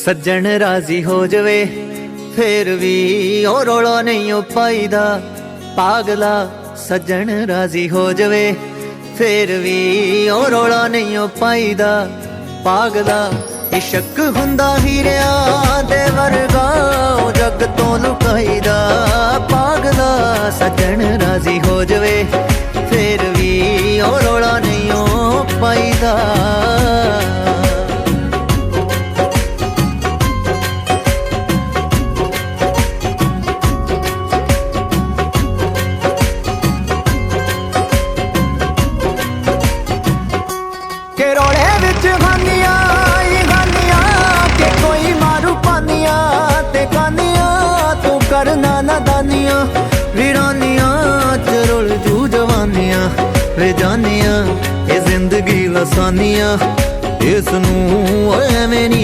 सज्जन राजी हो जावे फिर भी ओ रोला नहीं ओ पाईदा पागला। सज्जन राजी हो जावे फिर भी ओ रोला नहीं ओ पाईदा पागला। इशक हुंदा हीरिया दे वर्गा ओ जग तो लुकाईदा पागला। सज्जन राजी हो जावे फिर भी ओ रोला नहीं ओ पाईदा। के रोड़े विच खानिया के कोई मारू पानिया ते कानिया तू करना ना दानिया। वीरानिया च रुल जू जवानिया वे जानिया ये जिंदगी लसानिया। इस नूं एवें नी